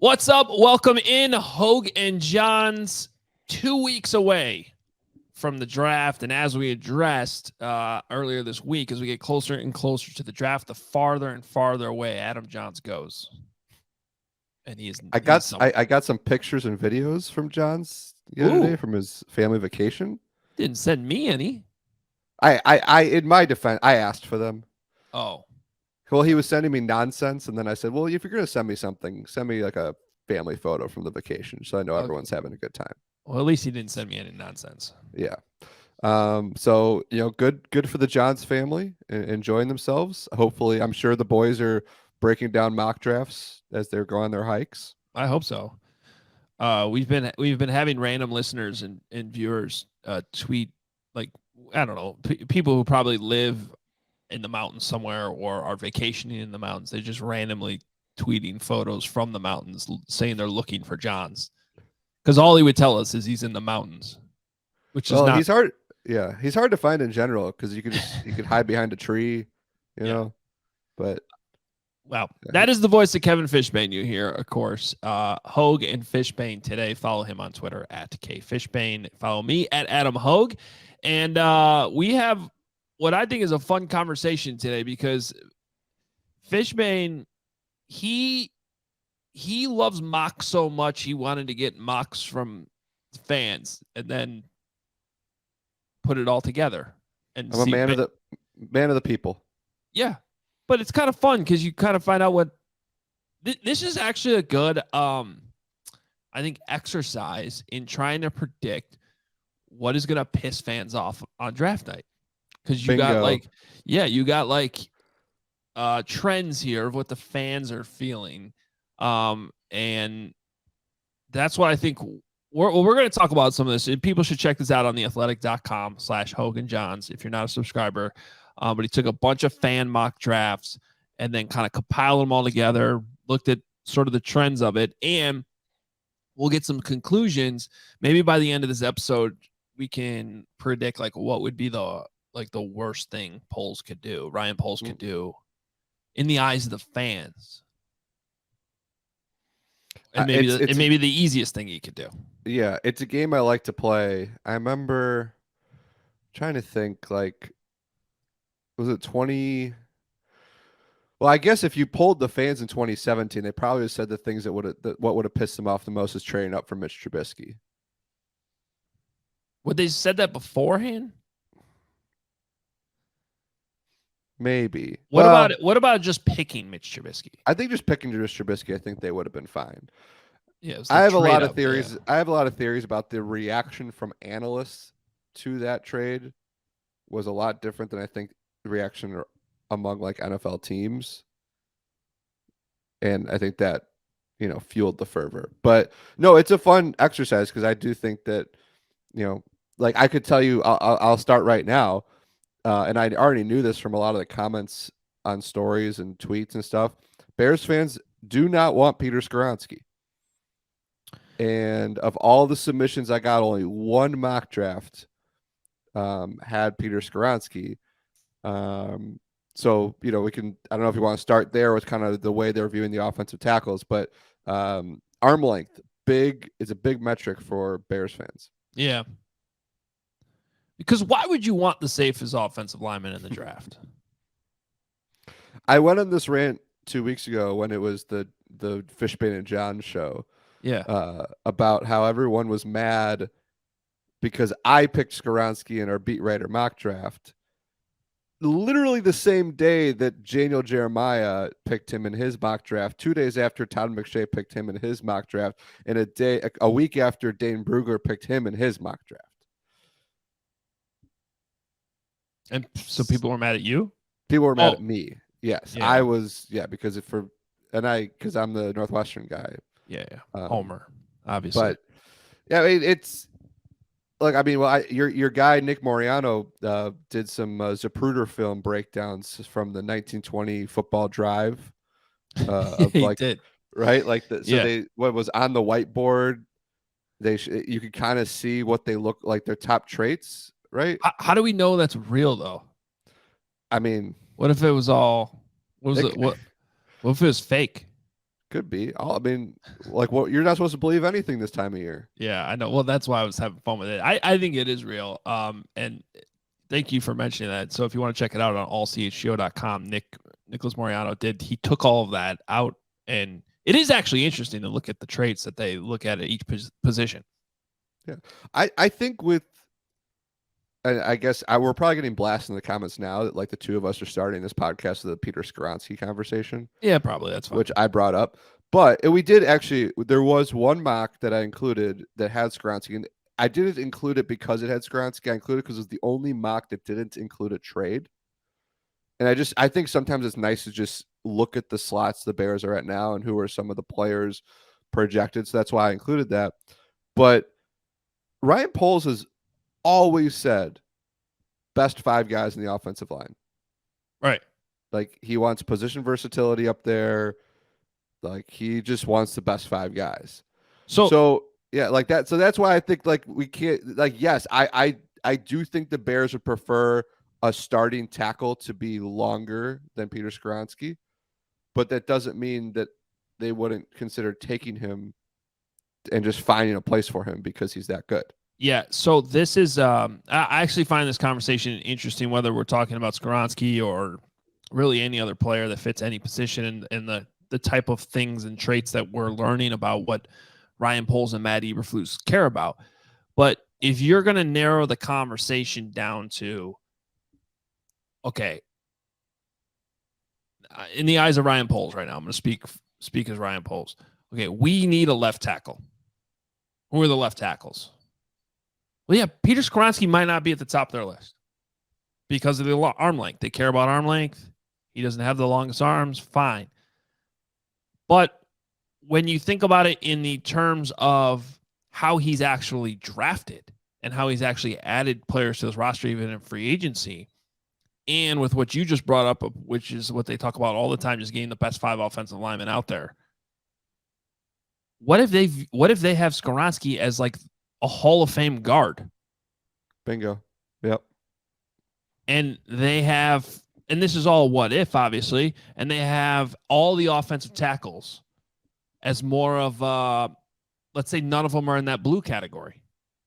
What's up? Welcome in, Hoge and Jahns. 2 weeks away from the draft, and as we addressed earlier this week, as we get closer and closer to the draft, the farther and farther away Adam Jahns goes. And he's I got some pictures and videos from Jahns the other day from his family vacation. Didn't send me any. I in my defense, I asked for them. Oh. Well, he was sending me nonsense, and then I said, "Well, if you're gonna send me something, send me like a family photo from the vacation, so I know everyone's having a good time." Well, at least he didn't send me any nonsense. Yeah. So good for the Jahns family enjoying themselves. Hopefully, I'm sure the boys are breaking down mock drafts as they're going their hikes. I hope so. We've been having random listeners and viewers tweet, like, I don't know, people who probably live in the mountains somewhere or are vacationing in the mountains. They're just randomly tweeting photos from the mountains saying they're looking for Jahns, because all he would tell us is he's in the mountains, which is not. He's hard. Yeah, he's hard to find in general because you could hide behind a tree, you know. But well, that is the voice of Kevin Fishbain you hear, of course. Hoge and Fishbain today. Follow him on Twitter at KFishbain. Follow me at Adam Hoge. And we have what I think is a fun conversation today, because Fishbain, he loves mocks so much he wanted to get mocks from fans and then put it all together. And I'm a man of the people. Yeah, but it's kind of fun because you kind of find out what this is actually a good I think exercise in trying to predict what is going to piss fans off on draft night. Because you got trends here of what the fans are feeling. And that's what I think we're going to talk about some of this. And people should check this out on theathletic.com/HoganJahns if you're not a subscriber. But he took a bunch of fan mock drafts and then kind of compiled them all together, looked at sort of the trends of it, and we'll get some conclusions. Maybe by the end of this episode, we can predict like what would be the worst thing Poles could do, Ryan Poles could do in the eyes of the fans. And maybe the easiest thing he could do. Yeah, it's a game I like to play. I remember trying to think, like, was it 20? Well, I guess if you polled the fans in 2017, they probably said the things what would have pissed them off the most is trading up for Mitch Trubisky. Would they said that beforehand? Maybe. What about just picking Mitch Trubisky? I think just picking Trubisky, I think they would have been fine. Yeah, I have a lot of theories. Yeah. I have a lot of theories about the reaction from analysts to that trade was a lot different than I think the reaction among like NFL teams. And I think that, fueled the fervor. But no, it's a fun exercise because I do think that, like I could tell you, I'll start right now. And I already knew this from a lot of the comments on stories and tweets and stuff. Bears fans do not want Peter Skoronski. And of all the submissions I got, only one mock draft had Peter Skoronski. So, we can, I don't know if you want to start there with kind of the way they're viewing the offensive tackles, but arm length, is a big metric for Bears fans. Yeah. Because why would you want the safest offensive lineman in the draft? I went on this rant 2 weeks ago when it was the Fishbain and Jahns show. Yeah. About how everyone was mad because I picked Skoronski in our beat writer mock draft. Literally the same day that Daniel Jeremiah picked him in his mock draft, 2 days after Todd McShay picked him in his mock draft, and a week after Dane Brugler picked him in his mock draft. And so people were mad at you? People were mad at me. Yes. Yeah. I was, because I'm the Northwestern guy. Yeah. Homer, obviously. But yeah, it's like, your guy, Nick Moriano, did some Zapruder film breakdowns from the 1920 football drive. He did. Right? Like, what was on the whiteboard, you could kind of see what they look like, their top traits. Right? How do we know that's real though? I mean, what if it was all? What if it was fake? Could be. I mean, like, what, you're not supposed to believe anything this time of year. Yeah, I know. Well, that's why I was having fun with it. I think it is real. And thank you for mentioning that. So if you want to check it out on allchgo.com, Nicholas Moriano he took all of that out, and it is actually interesting to look at the traits that they look at each position. Yeah. I think with, and I guess we're probably getting blasted in the comments now that like the two of us are starting this podcast of the Peter Skoronsky conversation. Yeah, probably. That's fine. Which I brought up. But we did actually, there was one mock that I included that had Skoronsky. And I didn't include it because it had Skoronsky. I included it because it was the only mock that didn't include a trade. And I think sometimes it's nice to just look at the slots the Bears are at now and who are some of the players projected. So that's why I included that. But Ryan Poles has always said best 5 guys in the offensive line. Right. Like he wants position versatility up there. Like he just wants the best 5 guys. So yeah, like that. So that's why I think like we can't, like, yes, I do think the Bears would prefer a starting tackle to be longer than Peter Skoronsky, but that doesn't mean that they wouldn't consider taking him and just finding a place for him because he's that good. Yeah. So this is, I actually find this conversation interesting, whether we're talking about Skoronsky or really any other player that fits any position and the type of things and traits that we're learning about what Ryan Poles and Matt Eberflus care about. But if you're going to narrow the conversation down to, okay, in the eyes of Ryan Poles right now, I'm going to speak as Ryan Poles. Okay, we need a left tackle. Who are the left tackles? Well, yeah, Peter Skoronsky might not be at the top of their list because of the arm length. They care about arm length. He doesn't have the longest arms. Fine. But when you think about it in the terms of how he's actually drafted and how he's actually added players to this roster, even in free agency, and with what you just brought up, which is what they talk about all the time, just getting the best 5 offensive linemen out there. What if they have Skoronsky as like a Hall of Fame guard? Bingo. Yep. And they have, and this is all what if, obviously, and they have all the offensive tackles as more of, let's say none of them are in that blue category.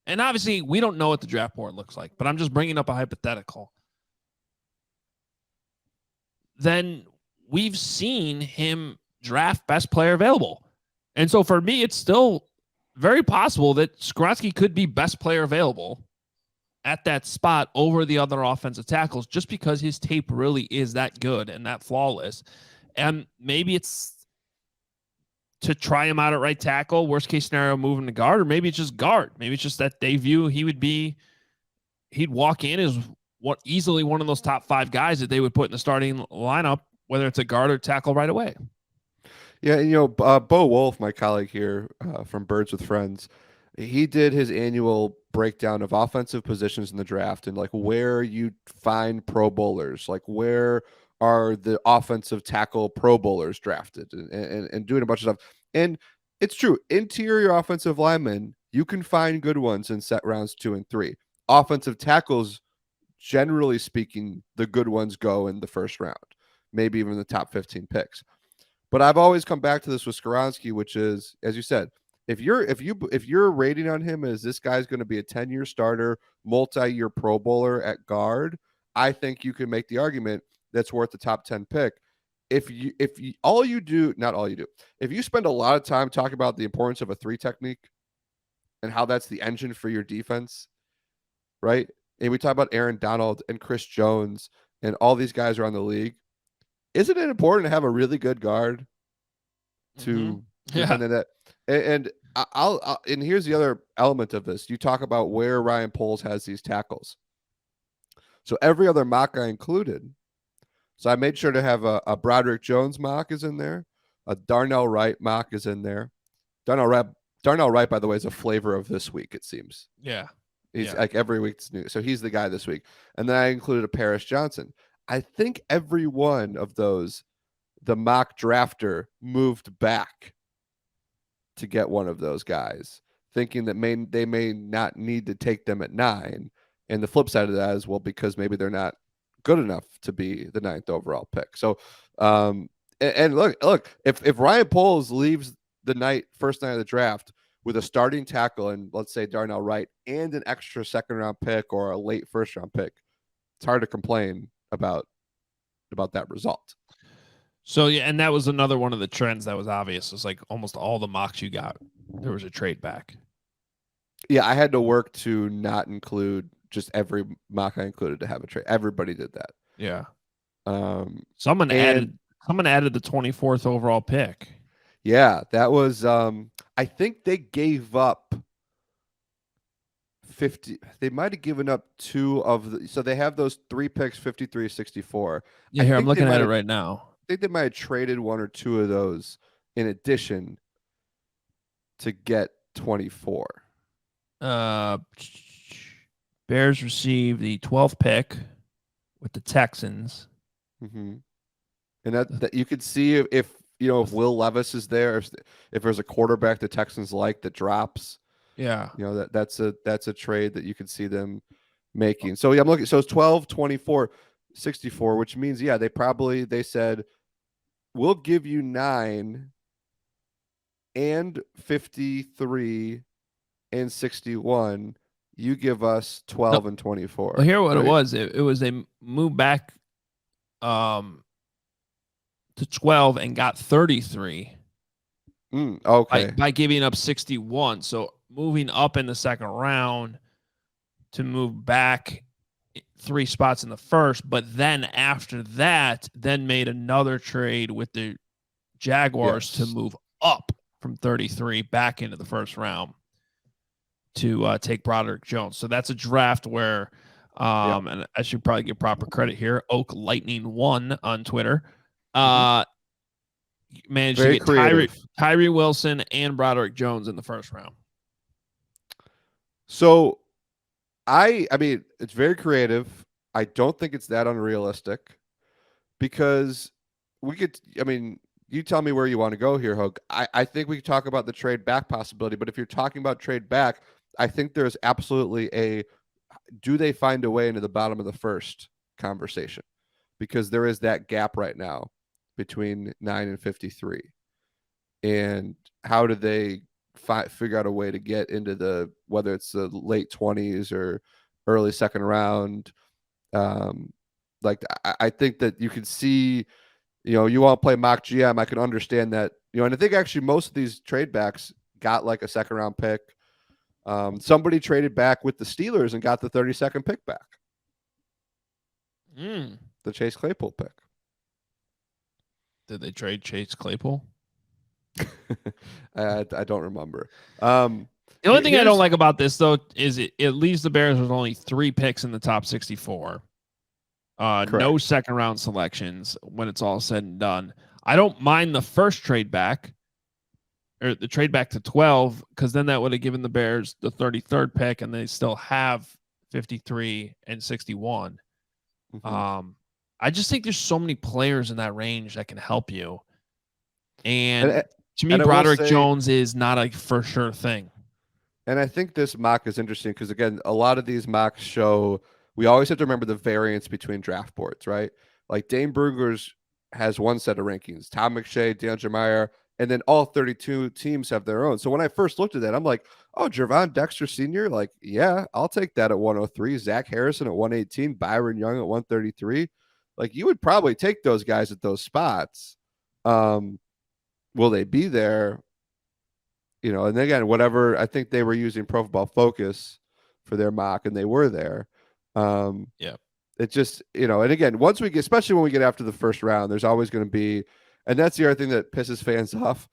And obviously, we don't know what the draft board looks like, but I'm just bringing up a hypothetical. Then we've seen him draft best player available. And so for me, it's still very possible that Skoronsky could be best player available at that spot over the other offensive tackles just because his tape really is that good and that flawless. And maybe it's to try him out at right tackle, worst case scenario, move him to guard, or maybe it's just guard. Maybe it's just that they view he'd walk in as easily one of those top 5 guys that they would put in the starting lineup, whether it's a guard or tackle right away. Yeah, and Bo Wolf, my colleague here from Birds with Friends, he did his annual breakdown of offensive positions in the draft and like where you find Pro Bowlers, like where are the offensive tackle Pro Bowlers drafted, and doing a bunch of stuff. And it's true, interior offensive linemen, you can find good ones in set rounds 2 and 3. Offensive tackles, generally speaking, the good ones go in the first round, maybe even the top 15 picks. But I've always come back to this with Skoronsky, which is, as you said, if you're rating on him as this guy's going to be a 10-year starter, multi-year Pro Bowler at guard, I think you can make the argument that's worth the top 10 pick. If you spend a lot of time talking about the importance of a 3 technique and how that's the engine for your defense, right? And we talk about Aaron Donald and Chris Jones and all these guys around the league. Isn't it important to have a really good guard to defend that? And and here's the other element of this. You talk about where Ryan Poles has these tackles. So every other mock I included. So I made sure to have a Broderick Jones mock is in there. A Darnell Wright mock is in there. Darnell Wright, by the way, is a flavor of this week, it seems. Yeah. He's like every week's new. So he's the guy this week. And then I included a Paris Johnson. I think every one of those, the mock drafter moved back to get one of those guys, thinking that they may not need to take them at 9. And the flip side of that is, well, because maybe they're not good enough to be the 9th overall pick. So, and And look, if Ryan Poles leaves the first night of the draft with a starting tackle and let's say Darnell Wright and an extra second round pick or a late first round pick, it's hard to complain about that result. So yeah, and that was another one of the trends that was obvious. It's like almost all the mocks you got, there was a trade back. Yeah, I had to work to not include just every mock I included to have a trade. Everybody did that. Yeah. Someone added the 24th overall pick. Yeah, that was I think they gave up 50. They might have given up two of the, so they have those 3 picks, 53, 64. Yeah, here I'm looking at it right now. I think they might have traded one or two of those in addition to get 24. Bears received the 12th pick with the Texans. Mm-hmm. And that you could see if if Will Levis is there, if there's a quarterback the Texans like that drops. Yeah. That's a trade that you could see them making. So yeah, I'm looking. So it's 12, 24, 64, which means they said we'll give you 9 and 53 and 61. You give us 12 and 24. Well, here what it was. It was they moved back to 12 and got 33. Okay. By giving up 61. So moving up in the second round to move back 3 spots in the first, but then after that, then made another trade with the Jaguars to move up from 33 back into the first round to take Broderick Jones. So that's a draft where, and I should probably give proper credit here, Oak Lightning 1 on Twitter. Managed to get Tyree Wilson and Broderick Jones in the first round. So, I mean, it's very creative. I don't think it's that unrealistic because you tell me where you want to go here, Hogue. I think we could talk about the trade back possibility, but if you're talking about trade back, I think there's absolutely do they find a way into the bottom of the first conversation? Because there is that gap right now between 9 and 53. And how do they figure out a way to get into whether it's the late 20s or early second round? I think that you can see, you want to play mock GM. I can understand that, and I think actually most of these trade backs got like a second round pick. Somebody traded back with the Steelers and got the 32nd pick back. The Chase Claypool pick. Did they trade Chase Claypool? I don't remember. The only thing I don't like about this, though, is it leaves the Bears with only 3 picks in the top 64. No second round selections when it's all said and done. I don't mind the first trade back, or the trade back to 12, because then that would have given the Bears the 33rd pick, and they still have 53 and 61. I just think there's so many players in that range that can help you. And to me, Broderick Jones is not a for sure thing. And I think this mock is interesting because, again, a lot of these mocks show we always have to remember the variance between draft boards, right? Like Dane Brugler's has one set of rankings, Tom McShay, Dan Jeremiah, and then all 32 teams have their own. So when I first looked at that, I'm like, oh, Gervon Dexter Sr., like, yeah, I'll take that at 103. Zach Harrison at 118, Byron Young at 133. Like, you would probably take those guys at those spots. Will they be there? And again, whatever, I think they were using Pro Football Focus for their mock, and they were there. It just, and again, once we get, especially when we get after the first round, there's always going to be, and that's the other thing that pisses fans off,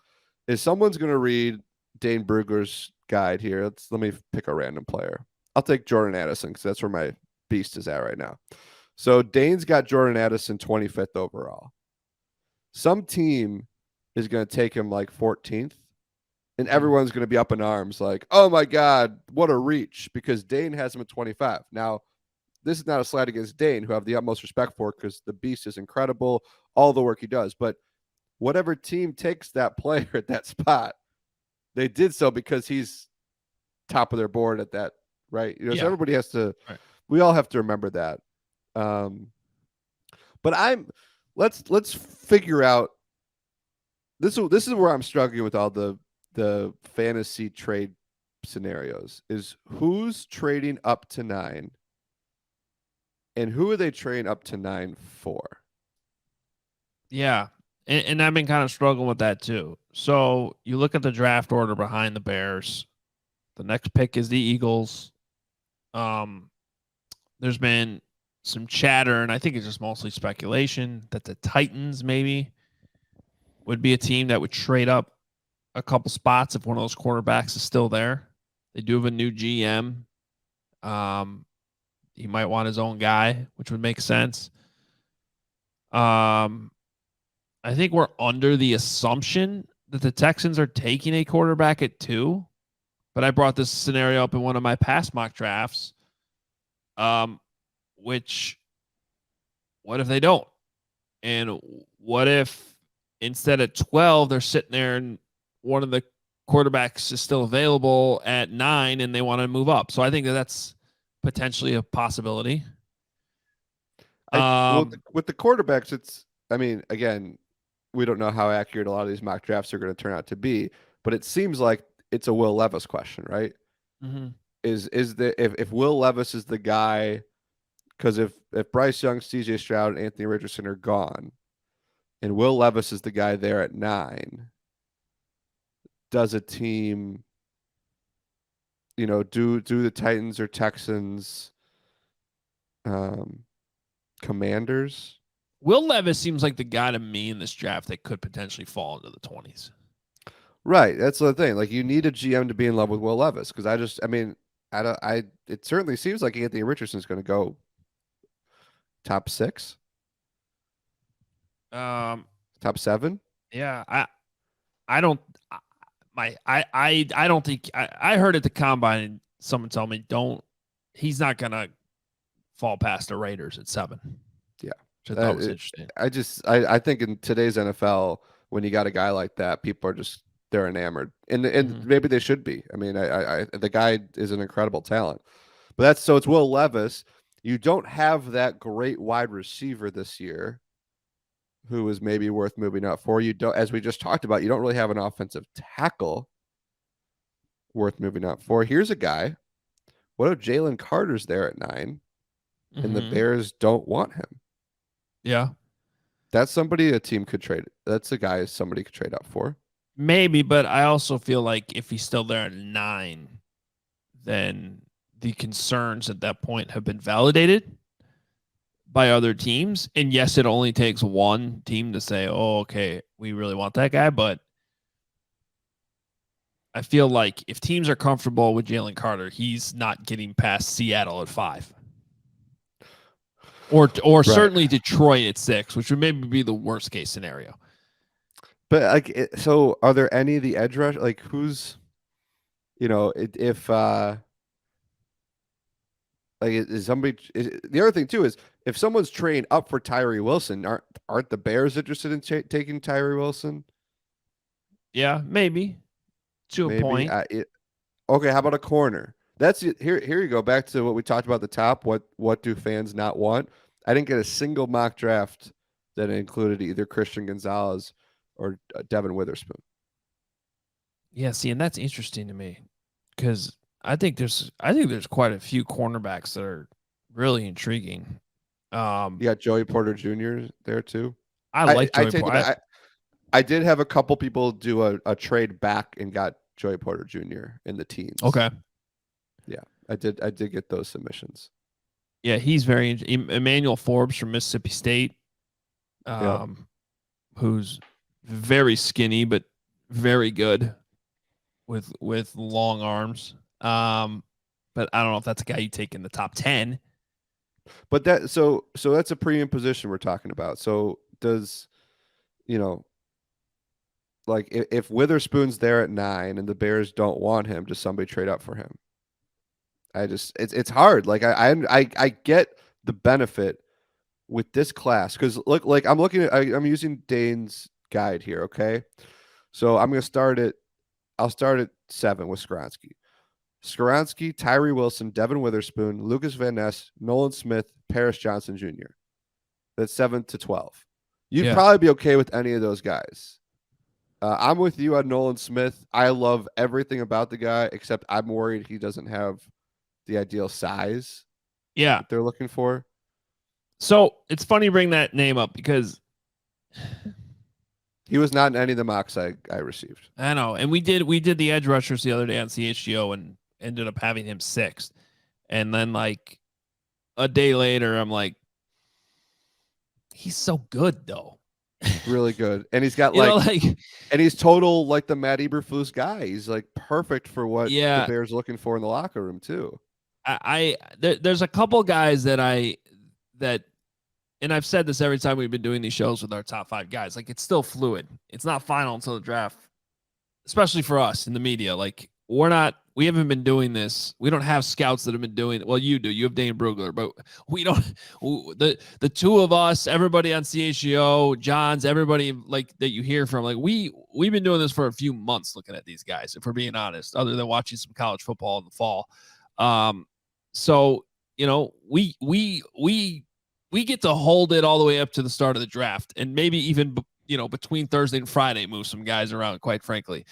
is someone's going to read Dane Brugler's guide here. Let me pick a random player. I'll take Jordan Addison because that's where my beast is at right now. So Dane's got Jordan Addison 25th overall. Some team is going to take him like 14th, and everyone's going to be up in arms like, oh my God, what a reach, because Dane has him at 25. Now, this is not a slight against Dane, who I have the utmost respect for because the beast is incredible, all the work he does. But whatever team takes that player at that spot, they did so because he's top of their board at that, right? So everybody has to, we all have to remember that. But let's figure out this is where I'm struggling with all the fantasy trade scenarios. Is who's trading up to 9, and who are they trading up to 9 for? Yeah. And I've been kind of struggling with that too. So you look at the draft order behind the Bears. The next pick is the Eagles. There's been some chatter, and I think it's just mostly speculation that the Titans maybe would be a team that would trade up a couple spots if one of those quarterbacks is still there. They do have a new GM. He might want his own guy, which would make sense. I think we're under the assumption that the Texans are taking a quarterback at 2, but I brought this scenario up in one of my past mock drafts. Which, what if they don't? And what if instead of 12, they're sitting there and one of the quarterbacks is still available at 9 and they want to move up? So I think that's potentially a possibility. With the quarterbacks, again, we don't know how accurate a lot of these mock drafts are going to turn out to be, but it seems like it's a Will Levis question, right? Mm-hmm. If Will Levis is the guy, because if Bryce Young, CJ Stroud, and Anthony Richardson are gone, and Will Levis is the guy there at 9, does a team, do the Titans or Texans, Commanders? Will Levis seems like the guy to me in this draft that could potentially fall into the 20s. Right. That's the thing. Like, you need a GM to be in love with Will Levis, because it certainly seems like Anthony Richardson's going to go top 6, top 7. Yeah, I don't think I heard at the combine someone tell me he's not gonna fall past the Raiders at 7. Yeah, which I thought was interesting. I think in today's NFL, when you got a guy like that, people are they're enamored, and maybe they should be. I mean, the guy is an incredible talent, but it's Will Levis. You don't have that great wide receiver this year who is maybe worth moving up for. You don't, as we just talked about, you don't really have an offensive tackle worth moving up for. Here's a guy. What if Jalen Carter's there at 9 and the Bears don't want him? Yeah. That's somebody a team could trade. That's a guy somebody could trade up for. Maybe, but I also feel like if he's still there at 9, then the concerns at that point have been validated by other teams. And yes, it only takes one team to say, oh, okay, we really want that guy. But I feel like if teams are comfortable with Jalen Carter, he's not getting past Seattle at 5. Or right. Certainly Detroit at 6, which would maybe be the worst case scenario. But so are there any of the edge rush? Like, who's, if is somebody? The other thing too is if someone's trading up for Tyree Wilson, aren't the Bears interested in taking Tyree Wilson? Yeah, maybe to a point. Okay, how about a corner? That's it. Here you go. Back to what we talked about at the top. What do fans not want? I didn't get a single mock draft that included either Christian Gonzalez or Devin Witherspoon. Yeah, see, and that's interesting to me because I think there's quite a few cornerbacks that are really intriguing. You got Joey Porter Jr. there too. I like Joey Porter. I did have a couple people do a trade back and got Joey Porter Jr. in the teens. Okay. Yeah, I did get those submissions. Yeah, he's very Emmanuel Forbes from Mississippi State, who's very skinny but very good with long arms. But I don't know if that's a guy you take in the top 10. But so that's a premium position we're talking about. So does, like if Witherspoon's there at 9 and the Bears don't want him, does somebody trade up for him? It's hard. Like I get the benefit with this class because I'm using Dane's guide here. Okay, so I'll start at 7 with Skoronski, Tyree Wilson, Devin Witherspoon, Lucas Van Ness, Nolan Smith, Paris Johnson Jr. That's 7 to 12. You'd probably be okay with any of those guys. I'm with you on Nolan Smith. I love everything about the guy, except I'm worried he doesn't have the ideal size Yeah. that they're looking for. So it's funny you bring that name up because he was not in any of the mocks I received. I know, and we did the edge rushers the other day on CHGO and ended up having him 6th, and then like a day later, I'm like, he's so good though. Really good, and he's got and he's total like the Matt Eberflus guy. He's like perfect for what the Bears are looking for in the locker room too. There's a couple guys that and I've said this every time we've been doing these shows with our top 5 guys. Like, it's still fluid. It's not final until the draft, especially for us in the media. Like, we haven't been doing this. We don't have scouts that have been doing it. Well, you do. You have Dane Brugler, but we don't. The two of us, everybody on CHGO, Jahns, everybody like that you hear from, like we've been doing this for a few months, looking at these guys. If we're being honest, other than watching some college football in the fall, so we get to hold it all the way up to the start of the draft, and maybe even between Thursday and Friday, move some guys around. Quite frankly,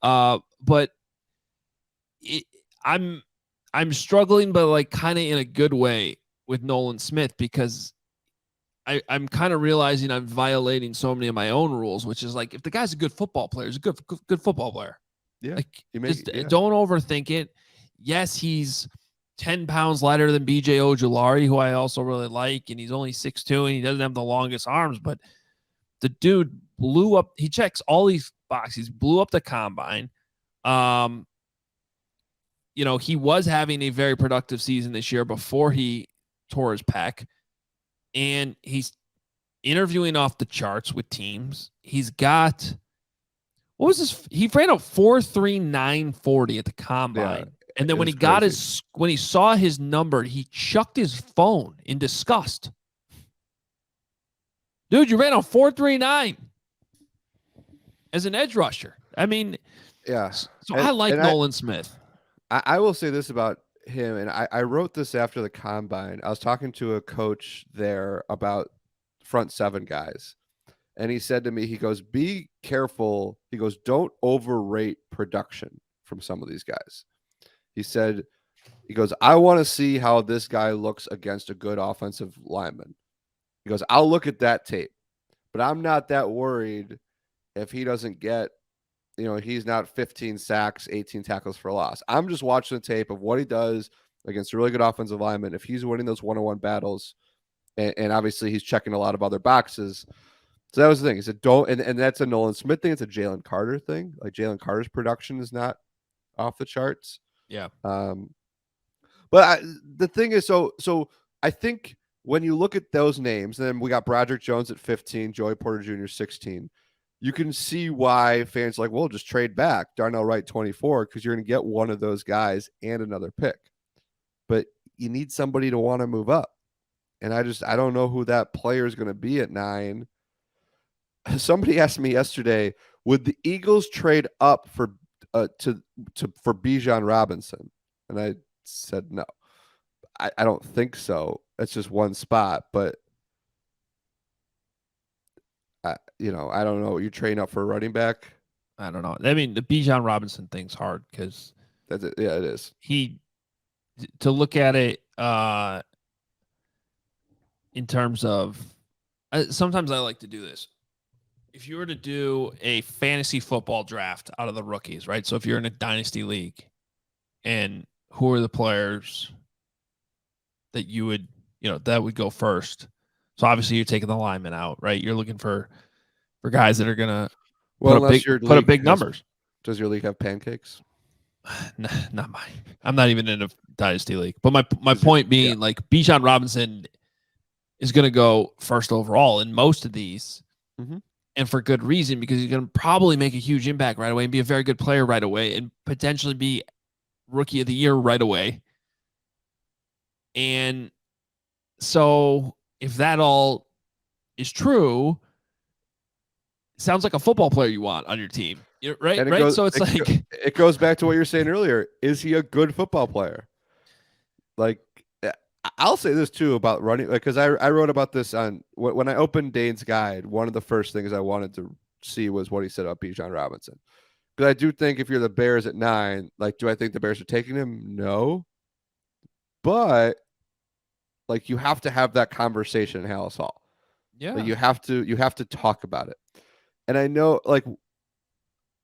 but. I'm struggling, but like kind of in a good way with Nolan Smith, because I'm kind of realizing I'm violating so many of my own rules, which is like, if the guy's a good football player, he's a good football player. Yeah. Like, don't overthink it. Yes, he's 10 pounds lighter than BJ Ojulari, who I also really like, and he's only 6'2", and he doesn't have the longest arms, but the dude blew up. He checks all these boxes. Blew up the combine. He was having a very productive season this year before he tore his pec, and he's interviewing off the charts with teams. He's got, what was this? He ran a 4.3940 at the combine. Yeah, and then when he saw his number, he chucked his phone in disgust. Dude, you ran a 4.39 as an edge rusher. I mean, yeah. So I like Nolan Smith. I will say this about him, and I wrote this after the combine. I was talking to a coach there about front 7 guys, and he said to me, he goes, be careful. He goes, don't overrate production from some of these guys. He goes, I want to see how this guy looks against a good offensive lineman. He goes, I'll look at that tape, but I'm not that worried if he doesn't get, he's not 15 sacks, 18 tackles for loss. I'm just watching the tape of what he does against a really good offensive lineman. If he's winning those one-on-one battles, and obviously he's checking a lot of other boxes. So that was the thing. He said, don't, and that's a Nolan Smith thing. It's a Jalen Carter thing. Like, Jalen Carter's production is not off the charts. Yeah. But the thing is, so I think when you look at those names, and then we got Broderick Jones at 15, Joey Porter Jr. 16, you can see why fans are like, well, just trade back. Darnell Wright 24, because you're going to get one of those guys and another pick. But you need somebody to want to move up. And I don't know who that player is going to be at 9. Somebody asked me yesterday, would the Eagles trade up for Bijan Robinson? And I said no. I don't think so. It's just one spot, but I don't know. You train up for a running back? I don't know. I mean, the Bijan Robinson thing's hard because that's it. Yeah, it is. To look at it in terms of, sometimes I like to do this. If you were to do a fantasy football draft out of the rookies, right? So if you're in a dynasty league, and who are the players that you would, that would go first? So obviously you're taking the linemen out, right? You're looking for guys that are gonna put up big numbers. Does your league have pancakes? Not mine. I'm not even in a dynasty league. But my point being, like, Bijan Robinson is gonna go first overall in most of these, and for good reason, because he's gonna probably make a huge impact right away and be a very good player right away, and potentially be rookie of the year right away. And so if that all is true, it sounds like a football player you want on your team, right? Right. So it goes back to what you're saying earlier. Is he a good football player? Like, I'll say this too about running, because I wrote about this on when I opened Dane's guide. One of the first things I wanted to see was what he said about Bijan Robinson. Because I do think if you're the Bears at 9, like, do I think the Bears are taking him? No. But like, you have to have that conversation in Hallis Hall. Yeah. Like, you have to talk about it. And I know, like,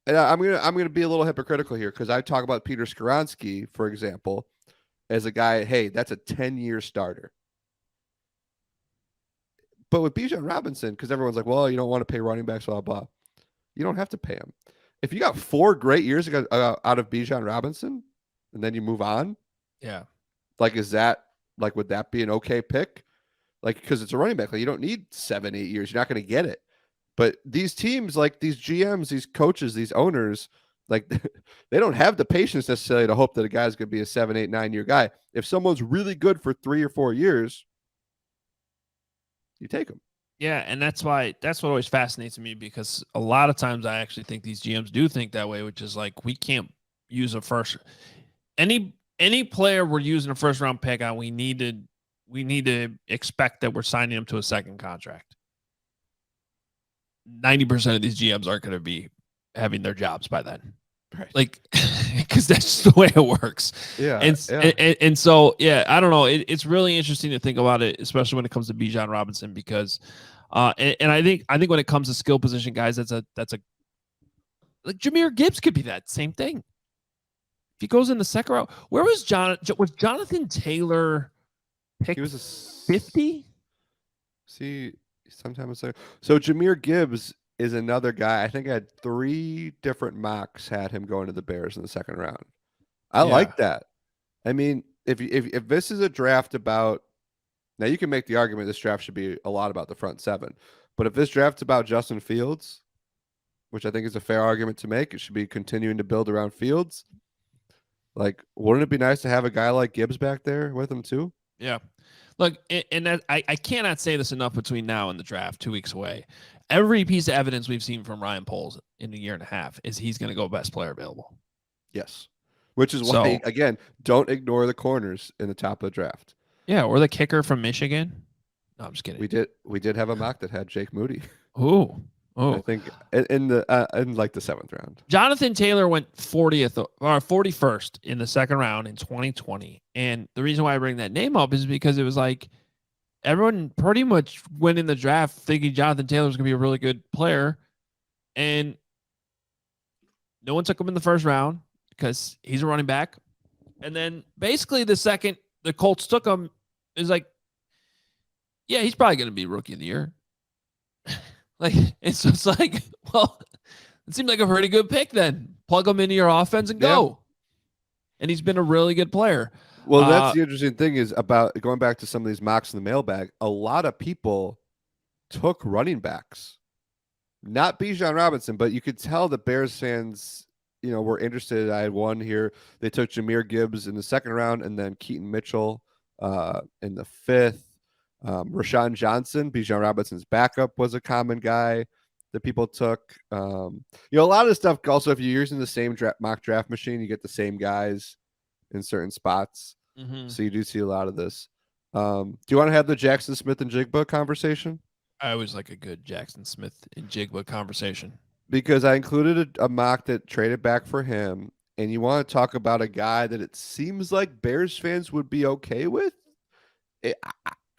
and I'm gonna be a little hypocritical here because I talk about Peter Skoronski, for example, as a guy. Hey, that's a 10-year starter. But with Bijan Robinson, because everyone's like, well, you don't want to pay running backs, blah blah. You don't have to pay him. If you got 4 great years out of Bijan Robinson, and then you move on, yeah, like, is that like, would that be an okay pick? Like, because it's a running back, like, you don't need 7, 8 years. You're not going to get it. But these teams, like these GMs, these coaches, these owners, like, they don't have the patience necessarily to hope that a guy's going to be a 7, 8, 9-year guy. If someone's really good for 3 or 4 years, you take them. Yeah, and that's what always fascinates me, because a lot of times I actually think these GMs do think that way, which is like, we can't use a first any player we're using a first round pick on, we need to expect that we're signing him to a second contract. 90% of these GMs aren't going to be having their jobs by then. Right. Like, because that's the way it works. Yeah. And so, yeah, I don't know. It's really interesting to think about it, especially when it comes to Bijan Robinson, because, and I think when it comes to skill position guys, that's a like Jahmyr Gibbs could be that same thing. If he goes in the second round, where was Jonathan Taylor picked? He was 50. See, sometimes so Jahmyr Gibbs is another guy. I think I had 3 different mocks had him going to the Bears in the second round. I like that. I mean, if this is a draft about, now you can make the argument this draft should be a lot about the front 7, but if this draft's about Justin Fields, which I think is a fair argument to make, it should be continuing to build around Fields. Like, wouldn't it be nice to have a guy like Gibbs back there with him too? Yeah. Look, and that, I cannot say this enough between now and the draft, 2 weeks away. Every piece of evidence we've seen from Ryan Poles in a year and a half is he's going to go best player available. Yes. Which is why, again, don't ignore the corners in the top of the draft. Yeah, or the kicker from Michigan. No, I'm just kidding. We did have a mock that had Jake Moody. Ooh. I think in the 7th round. Jonathan Taylor went 40th or 41st in the second round in 2020. And the reason why I bring that name up is because it was like everyone pretty much went in the draft thinking Jonathan Taylor was going to be a really good player. And no one took him in the first round because he's a running back. And then basically the second the Colts took him, is like, yeah, he's probably going to be rookie of the year. Like, it's just like, well, it seemed like a pretty good pick then. Plug him into your offense and go. And he's been a really good player. Well, that's the interesting thing is about going back to some of these mocks in the mailbag. A lot of people took running backs, not Bijan Robinson, but you could tell the Bears fans, were interested. I had one here. They took Jahmyr Gibbs in the second round, and then Keaton Mitchell in the 5th. Rashawn Johnson, Bijan Robinson's backup, was a common guy that people took. A lot of the stuff also, if you're using the same mock draft machine, you get the same guys in certain spots. Mm-hmm. So you do see a lot of this. Do you want to have the Jackson Smith and Jigba conversation? I always like a good Jackson Smith and Jigba conversation. Because I included a mock that traded back for him, and you want to talk about a guy that it seems like Bears fans would be okay with.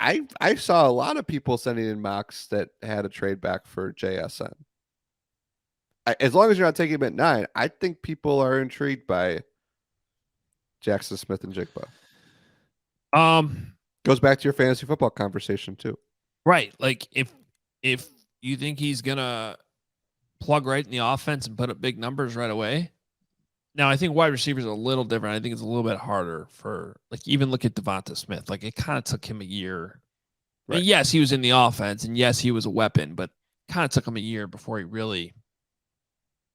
I saw a lot of people sending in mocks that had a trade back for JSN. As long as you're not taking him at 9, I think people are intrigued by Jackson Smith and Jigba. Goes back to your fantasy football conversation too. Right. Like, if you think he's gonna plug right in the offense and put up big numbers right away. Now, I think wide receivers are a little different. I think it's a little bit harder for, like, even look at Devonta Smith. Like, it kind of took him a year. Right. I mean, yes, he was in the offense, and yes, he was a weapon, but kind of took him a year before he really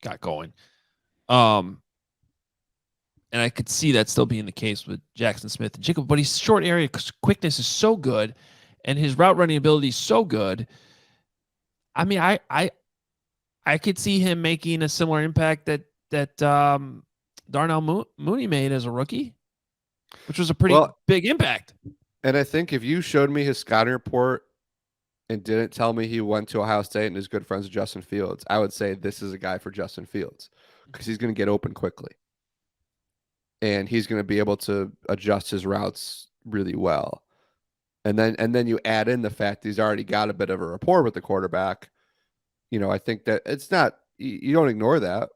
got going. And I could see that still being the case with Jackson Smith and Jacob, but his short area quickness is so good, and his route running ability is so good. I mean, I could see him making a similar impact that Darnell Mooney made as a rookie, which was a pretty big impact. And I think if you showed me his scouting report and didn't tell me he went to Ohio State and is good friends with Justin Fields, I would say this is a guy for Justin Fields because he's going to get open quickly. And he's going to be able to adjust his routes really well. And then you add in the fact he's already got a bit of a rapport with the quarterback. I think that it's not, you don't ignore that.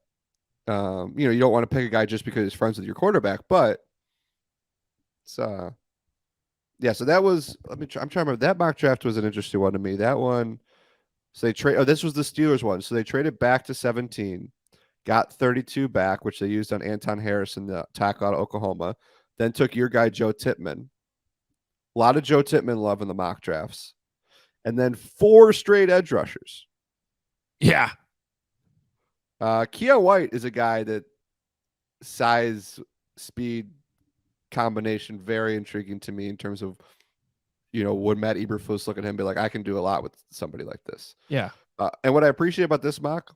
You don't want to pick a guy just because he's friends with your quarterback, but it's, yeah, so that was, I'm trying to remember, that mock draft was an interesting one to me. That one, so this was the Steelers one. So they traded back to 17, got 32 back, which they used on Anton Harrison, the tackle out of Oklahoma, then took your guy, Joe Tippmann. A lot of Joe Tippmann love in the mock drafts. And then 4 straight edge rushers. Yeah. Keion White is a guy that size, speed combination, very intriguing to me in terms of, would Matt Eberflus look at him and be like, I can do a lot with somebody like this. Yeah. And what I appreciate about this mock,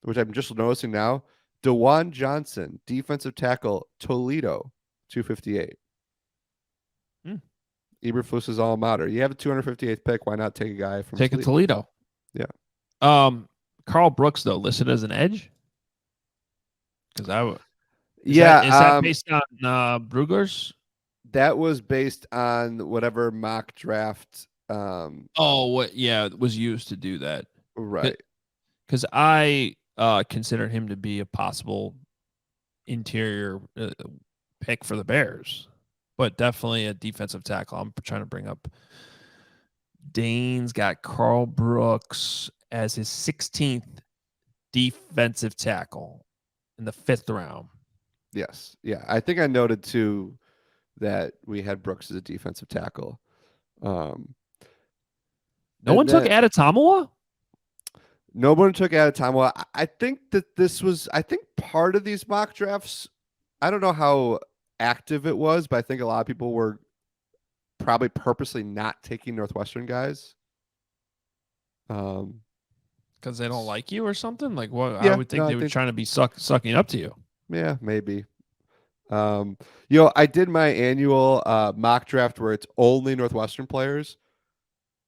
which I'm just noticing now, DeJuan Johnson, defensive tackle, Toledo, 258. Eberflus is all matter. You have a 258th pick. Why not take a guy from a Toledo? Yeah. Carl Brooks, though, listed as an edge? Because I would. Is that based on Brugler's? That was based on whatever mock draft. Was used to do that. Right. Because I considered him to be a possible interior pick for the Bears, but definitely a defensive tackle. I'm trying to bring up. Dane's got Carl Brooks as his 16th defensive tackle in the 5th round. Yes. Yeah. I think I noted too that we had Brooks as a defensive tackle. No one took Adetomawa? No one took Adetomawa. I think that this was, part of these mock drafts, I don't know how active it was, but I think a lot of people were probably purposely not taking Northwestern guys. Because they don't like you or something? Like what? Yeah, I would think they were trying to be sucking up to you. Yeah, maybe. I did my annual mock draft where it's only Northwestern players.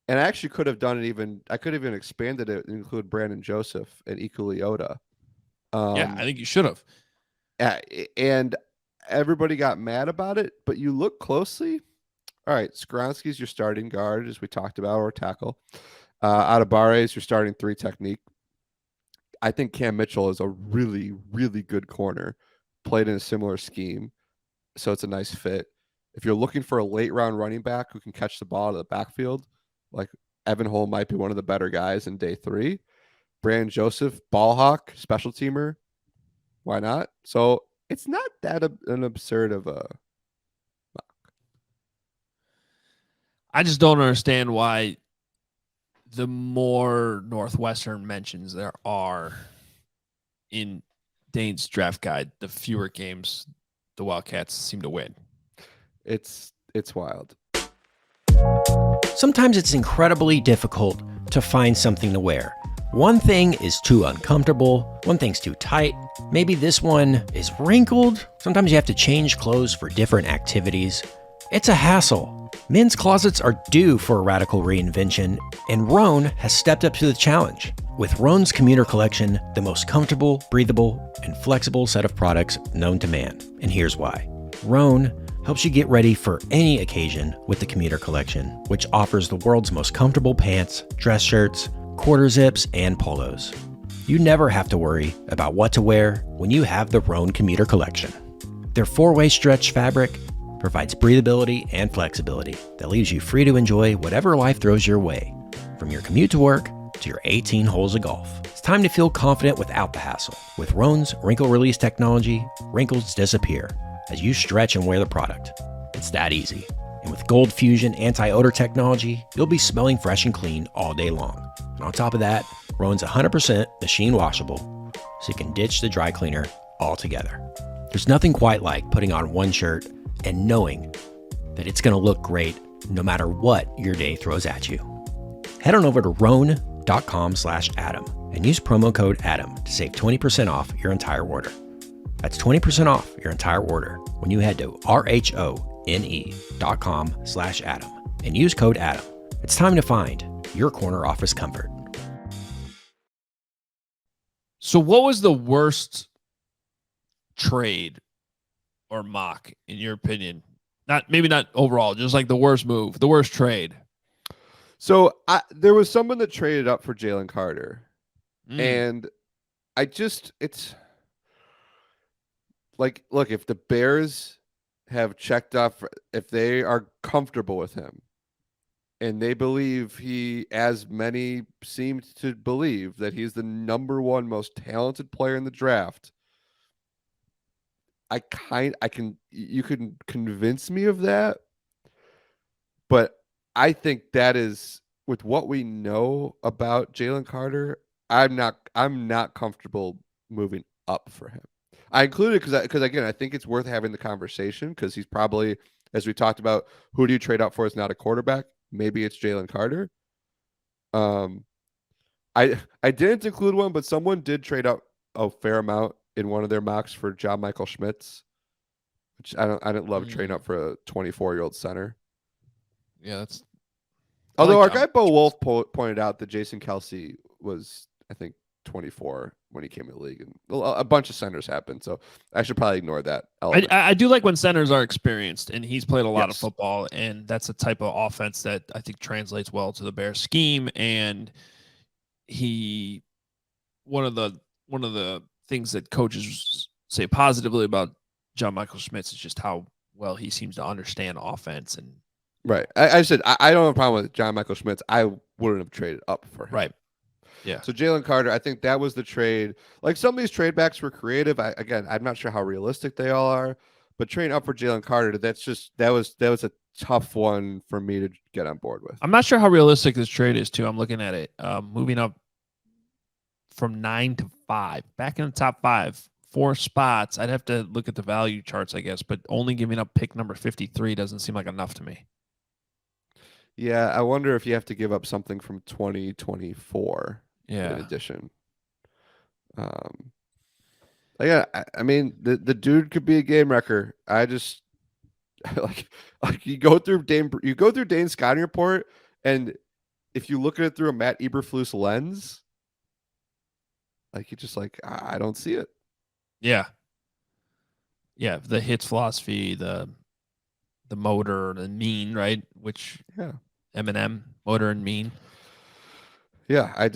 And I actually could have done it I could have even expanded it and include Brandon Joseph and Iku Leota. Yeah, I think you should have. And everybody got mad about it, but you look closely. All right, Skronsky's your starting guard, as we talked about, or tackle. Atabare is your starting 3 technique. I think Cam Mitchell is a really, really good corner, played in a similar scheme, so it's a nice fit. If you're looking for a late round running back who can catch the ball out of the backfield, like Evan Hull might be one of the better guys in day 3. Brandon Joseph, ball hawk, special teamer. Why not? So it's not that an absurd of a. I just don't understand why the more Northwestern mentions there are in Dane's draft guide, the fewer games the Wildcats seem to win. It's wild. Sometimes it's incredibly difficult to find something to wear. One thing is too uncomfortable, one thing's too tight, maybe this one is wrinkled. Sometimes you have to change clothes for different activities. It's a hassle. Men's closets are due for a radical reinvention, and Rhone has stepped up to the challenge. With Rhone's Commuter Collection, the most comfortable, breathable, and flexible set of products known to man. And here's why. Rhone helps you get ready for any occasion with the Commuter Collection, which offers the world's most comfortable pants, dress shirts, quarter zips, and polos. You never have to worry about what to wear when you have the Rhone Commuter Collection. Their 4-way stretch fabric provides breathability and flexibility that leaves you free to enjoy whatever life throws your way, from your commute to work to your 18 holes of golf. It's time to feel confident without the hassle. With Rhone's wrinkle release technology, wrinkles disappear as you stretch and wear the product. It's that easy. And with Gold Fusion anti-odor technology, you'll be smelling fresh and clean all day long. And on top of that, Rhone's 100% machine washable, so you can ditch the dry cleaner altogether. There's nothing quite like putting on one shirt and knowing that it's going to look great no matter what your day throws at you. Head on over to Rhone.com/Adam and use promo code Adam to save 20% off your entire order. That's 20% off your entire order when you head to RHONE.com/Adam and use code Adam. It's time to find your corner office comfort. So what was the worst trade or mock in your opinion? Maybe not overall, just like the worst move, the worst trade. So there was someone that traded up for Jalen Carter, and it's like, look, if the Bears have checked off, if they are comfortable with him, and they believe as many seem to believe, that he's the number one most talented player in the draft, you can convince me of that, but I think that is, with what we know about Jalen Carter, I'm not comfortable moving up for him. I included because again, I think it's worth having the conversation, because he's probably, as we talked about, who do you trade up for is not a quarterback. Maybe it's Jalen Carter. I didn't include one, but someone did trade up a fair amount in one of their mocks for John Michael Schmitz, which I didn't love trading up for a 24-year-old center. Yeah, that's. Although our guy Bo Wolf pointed out that Jason Kelsey was, I think, 24 when he came to the league, and a bunch of centers happened, so I should probably ignore that element. I do like when centers are experienced, and he's played a lot of football, and that's a type of offense that I think translates well to the Bears scheme. And one of the things that coaches say positively about John Michael Schmitz is just how well he seems to understand offense. And right, I said I don't have a problem with John Michael Schmitz. I wouldn't have traded up for him. Right. Yeah. So Jalen Carter, I think that was the trade. Like, some of these trade backs were creative. I'm not sure how realistic they all are, but trading up for Jalen Carter, that was a tough one for me to get on board with. I'm not sure how realistic this trade is too. I'm looking at it, moving up from 9 to 5, back in the top 5, 4 spots. I'd have to look at the value charts, I guess, but only giving up pick number 53 doesn't seem like enough to me. Yeah, I wonder if you have to give up something from 2024. Yeah. In addition, yeah, I mean, the dude could be a game wrecker. I just like you go through Dane's scouting report, and if you look at it through a Matt Eberflus lens, like, you just like, I don't see it. Yeah. Yeah, the hits philosophy, the motor, the mean, right? Which Eminem, motor and mean. Yeah, I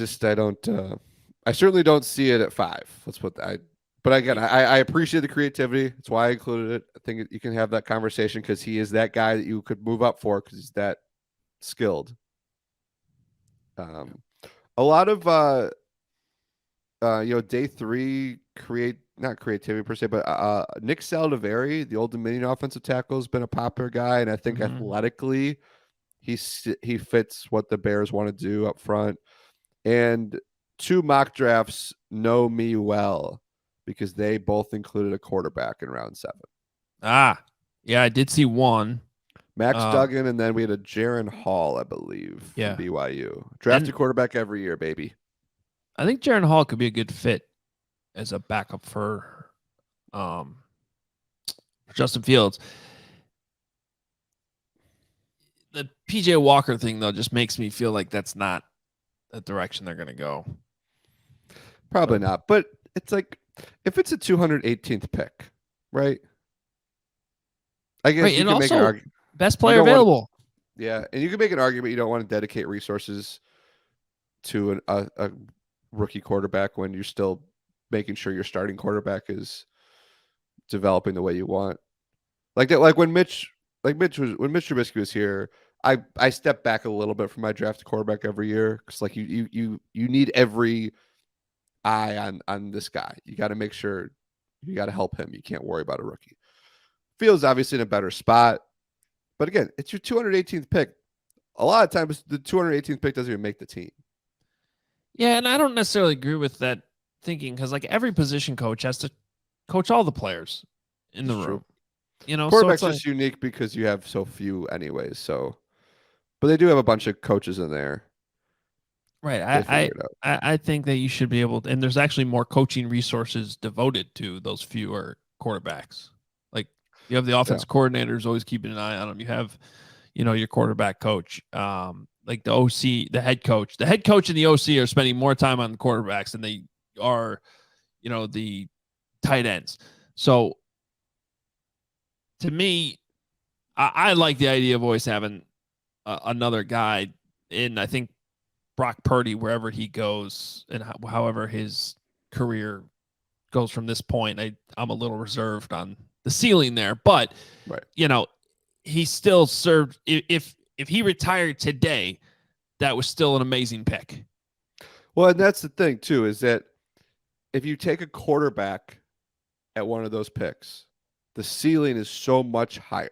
certainly don't see it at 5. Let's put that. But again, I appreciate the creativity. That's why I included it. I think you can have that conversation, because he is that guy that you could move up for, because he's that skilled. A lot of day 3 not creativity per se, but Nick Saldiveri, the Old Dominion offensive tackle, has been a popular guy, and I think athletically he fits what the Bears want to do up front. And 2 mock drafts know me well, because they both included a quarterback in round 7. Yeah, I did see one. Max Duggan, and then we had a Jaron Hall, I believe, from BYU. Draft a quarterback every year, baby. I think Jaron Hall could be a good fit as a backup for Justin Fields. The PJ Walker thing, though, just makes me feel like that's not the direction they're going to go. Probably not. But it's like, if it's a 218th pick, right? I guess you can make an argument. Best player available. And you can make an argument you don't want to dedicate resources to a rookie quarterback when you're still making sure your starting quarterback is developing the way you want. Like that, when Mitch Trubisky was here, I stepped back a little bit from my draft quarterback every year, because like you need every eye on this guy. You got to make sure you got to help him. You can't worry about a rookie. Fields obviously in a better spot, but again, it's your 218th pick. A lot of times the 218th pick doesn't even make the team. Yeah, and I don't necessarily agree with that thinking, because like every position coach has to coach all the players in the room. You know, quarterback's just unique because you have so few anyways. So, but they do have a bunch of coaches in there. Right. I think that you should be able to, and there's actually more coaching resources devoted to those fewer quarterbacks. Like, you have the offense coordinators always keeping an eye on them. You have, your quarterback coach. like the OC, the head coach and the OC are spending more time on the quarterbacks than they are, the tight ends. So to me, I like the idea of always having another guy in. I think Brock Purdy, wherever he goes and however his career goes from this point, I'm a little reserved on the ceiling there, but right. He still served. If he retired today, that was still an amazing pick. Well, and that's the thing too, is that if you take a quarterback at one of those picks, the ceiling is so much higher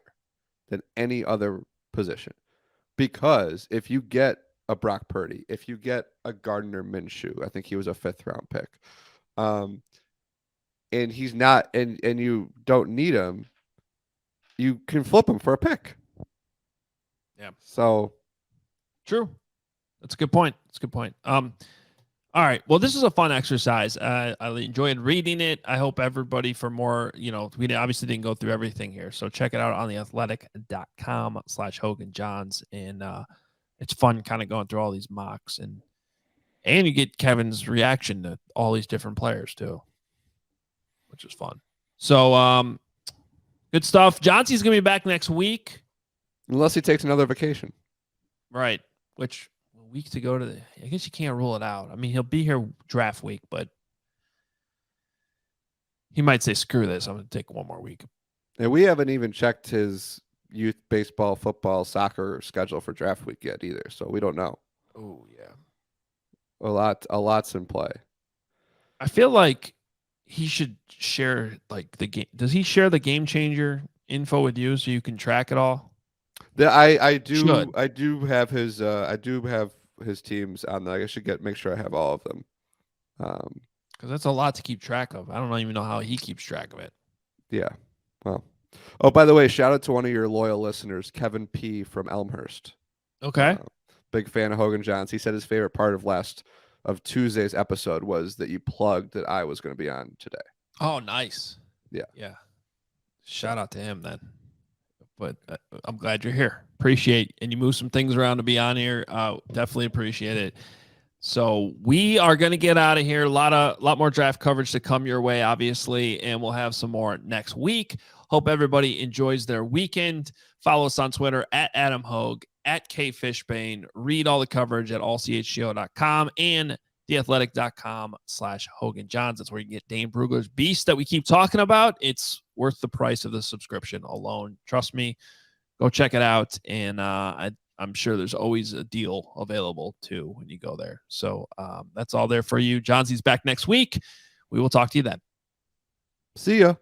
than any other position. Because if you get a Brock Purdy, if you get a Gardner Minshew, I think he was a 5th round pick, and he's not, and you don't need him, you can flip him for a pick. Yeah. So true. That's a good point. All right. Well, this is a fun exercise. I enjoyed reading it. I hope everybody for more, we obviously didn't go through everything here. So check it out on theathletic.com/Hoge&Jahns. And it's fun kind of going through all these mocks and you get Kevin's reaction to all these different players too, which is fun. So good stuff. Johnson's going to be back next week. Unless he takes another vacation. Right. Which week to go to I guess you can't rule it out. I mean, he'll be here draft week, but he might say, screw this, I'm going to take one more week. And we haven't even checked his youth baseball, football, soccer schedule for draft week yet either. So we don't know. Oh, yeah. A lot's in play. I feel like he should share like the game. Does he share the Game Changer info with you so you can track it all? I do have his teams on there. I should make sure I have all of them. Because that's a lot to keep track of. I don't even know how he keeps track of it. Yeah. Well. Oh, by the way, shout out to one of your loyal listeners, Kevin P. from Elmhurst. Okay. Big fan of Hoge&Jahns. He said his favorite part of Tuesday's episode was that you plugged that I was going to be on today. Oh, nice. Yeah. Yeah. Shout out to him then. But I'm glad you're here. Appreciate, and you move some things around to be on here. Definitely appreciate it. So we are going to get out of here. A lot more draft coverage to come your way, obviously, and we'll have some more next week. Hope everybody enjoys their weekend. Follow us on Twitter at Adam Hoge, at K Fishbain. Read all the coverage at allchgo.com and theathletic.com/Hoge&Jahns. That's where you can get Dane Brugler's Beast that we keep talking about. It's worth the price of the subscription alone. Trust me. Go check it out. And I'm sure there's always a deal available too when you go there. So that's all there for you. Johnsy's back next week. We will talk to you then. See ya.